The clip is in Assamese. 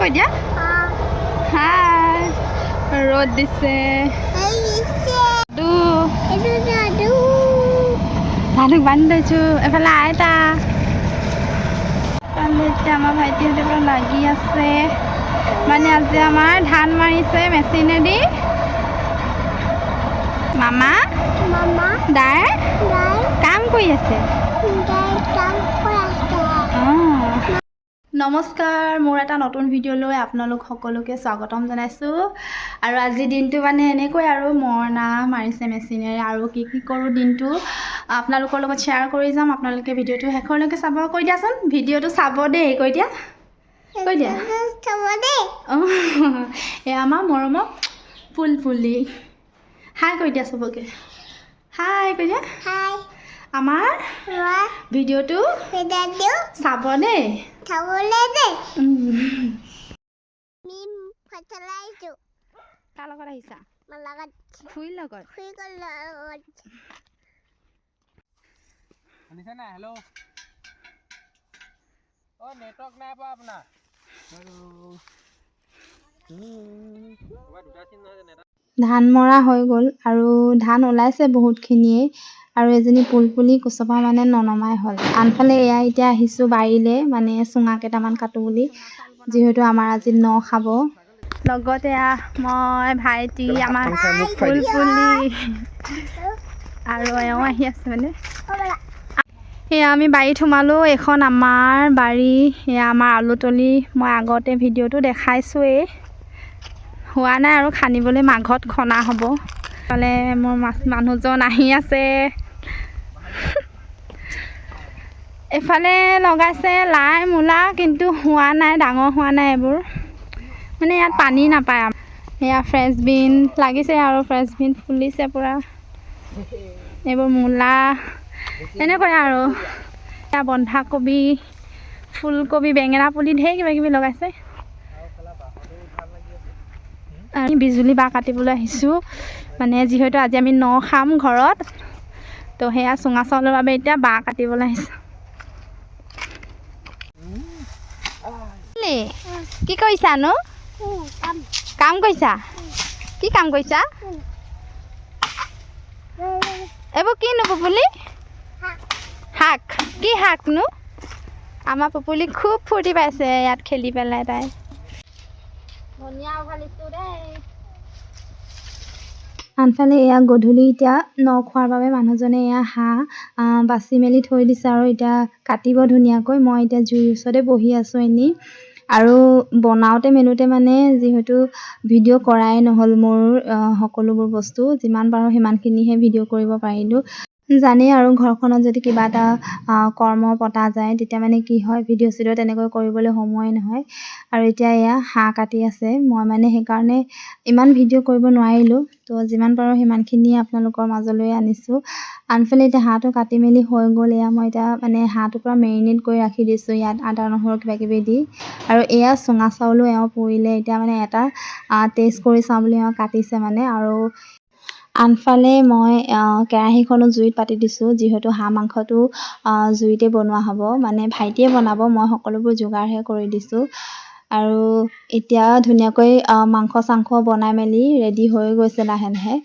কৈ দিয়া হাই ৰ'দ দিছে ধানুক বান্ধি থৈছোঁ এফালে আইতা এতিয়া আমাৰ ভাইটিহঁতে পৰা লাগি আছে মানে আজি আমাৰ ধান মাৰিছে মেচিনেদি মামা দাই কাম কৰি আছে নমস্কাৰ মোৰ এটা নতুন ভিডিঅ'লৈ আপোনালোক সকলোকে স্বাগতম জনাইছোঁ আৰু আজিৰ দিনটো মানে এনেকৈ আৰু মৰণা মাৰিছে মেচিনেৰে আৰু কি কৰোঁ দিনটো আপোনালোকৰ লগত শ্বেয়াৰ কৰি যাম আপোনালোকে ভিডিঅ'টো শেষলৈকে চাব কৈ দিয়াচোন ভিডিঅ'টো চাব দেই কৈ দিয়া এয়া আমাৰ মৰমৰ ফুলফুলি হাই কৈ দিয়া চবকে হাই কৈ দিয়া আমাৰ ভিডিঅ'টো চাব দেই কাৰ লগত আহিছা খুৰীৰ লগত শুনিছে নাই হেল্ল' অ নেটৱৰ্ক নাই পোৱা আপোনাৰ ধান মৰা হৈ গ'ল আৰু ধান ওলাইছে বহুতখিনিয়ে আৰু এজনী পুলপুলি কোচপা মানে ননমাই হ'ল আনফালে এয়া এতিয়া আহিছোঁ বাৰীলৈ মানে চুঙা কেইটামান কাটো বুলি যিহেতু আমাৰ আজি ন খাব লগতে মই ভাইটি আমাৰ পুলপুলি আৰু এওঁ আহি আছে মানে এয়া আমি বাৰীত সোমালোঁ এখন আমাৰ বাৰী এয়া আমাৰ আলুতলি মই আগতে ভিডিঅ'টো দেখাইছোঁৱেই হোৱা নাই আৰু খান্দিবলৈ মাঘত খনা হ'ব ফালে মোৰ মানুহজন আহি আছে এফালে লগাইছে লাই মূলা কিন্তু হোৱা নাই ডাঙৰ হোৱা নাই এইবোৰ মানে ইয়াত পানী নাপায় এয়া ফ্ৰেঞ্চ বিন লাগিছে আৰু ফ্ৰেঞ্চ বিন ফুলিছে পূৰা এইবোৰ মূলা এনেকৈ আৰু এয়া বন্ধাকবি ফুলকবি বেঙেনা পুলি ঢেৰ কিবাকিবি লগাইছে আমি বিজুলী বাঁহ কাটিবলৈ আহিছোঁ মানে যিহেতু আজি আমি ন খাম ঘৰত তো সেয়া চুঙা চাউলৰ বাবে এতিয়া বাঁহ কাটিবলৈ আহিছোঁ কি কৰিছানো কাম কৰিছা কি কাম কৰিছা এইবোৰ কিনো পুপুলি শাক কি শাকনো আমাৰ পুপুলি খুব ফূৰ্তি পাইছে ইয়াত খেলি পেলাই তাই ধনিয়া উঘালিছোঁ দেই আনফালে এয়া গধূলি এতিয়া ন খোৱাৰ বাবে মানুহজনে এয়া হাঁহ বাচি মেলি থৈ দিছে আৰু এতিয়া কাটিব ধুনীয়াকৈ মই এতিয়া জুইৰ ওচৰতে বহি আছোঁ এনেই আৰু বনাওঁতে মেলোঁতে মানে যিহেতু ভিডিঅ' কৰাই নহ'ল মোৰ সকলোবোৰ বস্তু যিমান পাৰোঁ সিমানখিনিহে ভিডিঅ' কৰিব পাৰিলোঁ জানেই আৰু ঘৰখনত যদি কিবা এটা কৰ্ম পতা যায় তেতিয়া মানে কি হয় ভিডিঅ' চিডিঅ' তেনেকৈ কৰিবলৈ সময় নহয় আৰু এতিয়া এয়া হাঁহ কাটি আছে মই মানে সেইকাৰণে ইমান ভিডিঅ' কৰিব নোৱাৰিলোঁ তো যিমান পাৰোঁ সিমানখিনি আপোনালোকৰ মাজলৈ আনিছোঁ আনফালে এতিয়া হাঁহটো কাটি মেলি হৈ গ'ল এয়া মই এতিয়া মানে হাঁহটো পূৰা মেৰিনেট কৰি ৰাখি দিছোঁ ইয়াত আদা নহৰু কিবাকিবি দি আৰু এয়া চুঙা চাউলো এওঁ পুৰিলে এতিয়া মানে এটা টেষ্ট কৰি চাওঁ বুলি এওঁ কাটিছে মানে আৰু আনফালে মই কেৰাহীখনো জুইত পাতি দিছোঁ যিহেতু হাঁহ মাংসটো জুইতে বনোৱা হ'ব মানে ভাইটিয়ে বনাব মই সকলোবোৰ যোগাৰহে কৰি দিছোঁ আৰু এতিয়া ধুনীয়াকৈ মাংস চাংস বনাই মেলি ৰেডি হৈ গৈছে লাহে লাহে